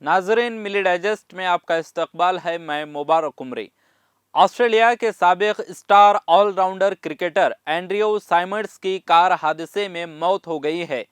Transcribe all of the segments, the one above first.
नाजरीन, मिली डाइजेस्ट में आपका इस्तकबाल है। मैं मुबारक उमरी। ऑस्ट्रेलिया के साबिक star allrounder cricketer Andrew Symonds की कार हादसे में मौत हो गई है।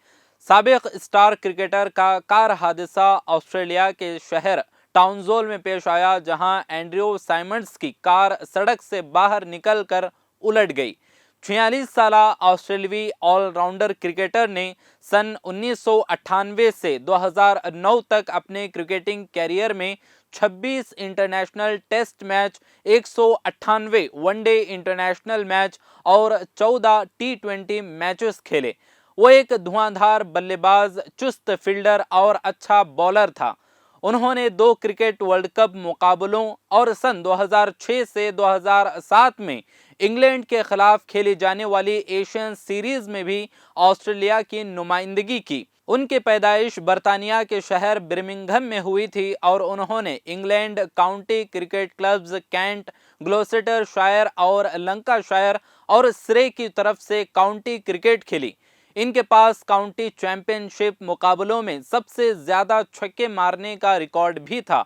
साबिक स्टार क्रिकेटर का कार हादसा ऑस्ट्रेलिया के शहर टाउनजोल में पेश आया, जहां एंड्रयू साइमंड्स की कार सड़क से बाहर निकलकर उलट गई। 46 साल ऑस्ट्रेलवी ऑलराउंडर क्रिकेटर ने सन 1998 से 2009 तक अपने क्रिकेटिंग कैरियर में 26 international test match, 198 one day international match और 14 टी20 मैचेस खेले। वो एक धुआंधार बल्लेबाज, चुस्त फील्डर और अच्छा बॉलर था। उन्होंने 2 क्रिकेट वर्ल्ड कप मुकाबलों और सन 2006 से 2007 में इंग्लैंड के खिलाफ खेली जाने वाली एशियन सीरीज में भी ऑस्ट्रेलिया की नुमाइंदगी की। उनकी पैदाइश बर्तानिया के शहर बर्मिंघम में हुई थी और उन्होंने England county cricket clubs Kent, Gloucestershire और लंकाशायर और सरे की तरफ से काउंटी क्रिकेट खेली। इनके पास काउंटी चैंपियनशिप मुकाबलों में सबसे ज्यादा छक्के मारने का रिकॉर्ड भी था।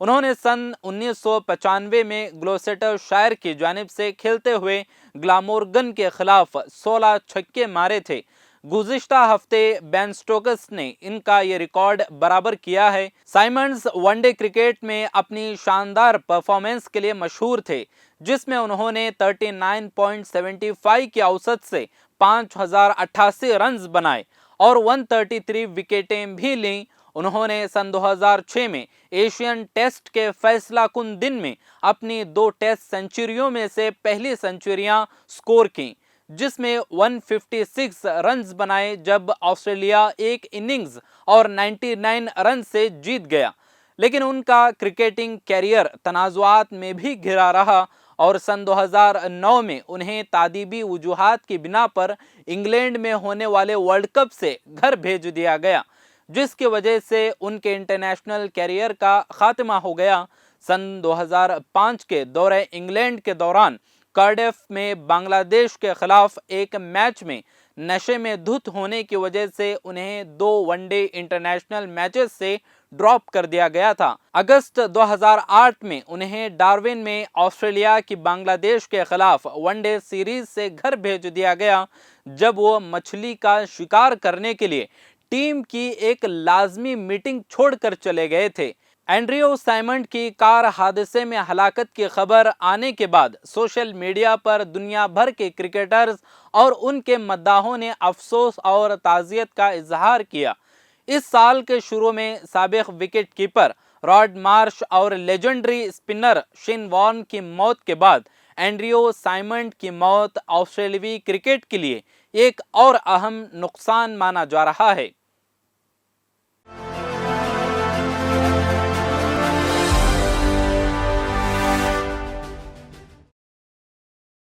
उन्होंने सन 1995 में ग्लोसेस्टरशायर की जानिब से खेलते हुए ग्लामोरगन के खिलाफ 16 छक्के मारे थे। गुज़िश्ता हफ्ते बेन स्टोक्स ने इनका ये रिकॉर्ड बराबर किया है। साइमंड्स वनडे क्रिकेट में अपनी शानदार परफॉर्मेंस के लिए मशहूर थे, जिसमें उन्होंने 39.75 की औसत से 5088 रन बनाए और 133 विकेटें भी लीं। उन्होंने सन 2006 में एशियन टेस्ट के फैसलाकुन दिन में अपनी 2 टेस्ट सेंचुरियों में से पहली सेंचुरियां स्कोर की, जिसमें 156 रन्स बनाए जब ऑस्ट्रेलिया एक इनिंग्स और 99 रन से जीत गया। लेकिन उनका क्रिकेटिंग कैरियर तनाज़ुआत में भी घिरा रहा और सन 2009 में उन्हें तादीबी वजूहात की बिना पर इंग्लैंड में होने वाले वर्ल्ड कप से घर भेज दिया गया, जिसकी वजह से उनके इंटरनेशनल कैरियर का खात्मा हो गया। सन 2005 के दौरे इंग्लैंड के दौरान कार्डिफ में बांग्लादेश के खिलाफ एक मैच में नशे में धुत होने की वजह से उन्हें 2 वनडे इंटरनेशनल मैचेस से ड्रॉप कर दिया गया था। अगस्त 2008 में उन्हें डार्विन में ऑस्ट्रेलिया की बांग्लादेश के खिलाफ वनडे सीरीज से घर भेज दिया गया, जब वो मछली का शिकार करने के लिए टीम की एक लाजमी मीटिंग छोड़कर चले गए थे। एंड्रयू साइमंड की कार हादसे में हलाकत की खबर आने के बाद सोशल मीडिया पर दुनिया भर के क्रिकेटर्स और उनके मद्दाहों ने अफसोस और ताज़ियत का इजहार किया। इस साल के शुरू में साबिक विकेट कीपर रॉड मार्श और लेजेंडरी स्पिनर शेन वॉर्न की मौत के बाद एंड्रयू साइमंड की मौत ऑस्ट्रेलियाई क्रिकेट के लिए एक और अहम नुकसान माना जा रहा है।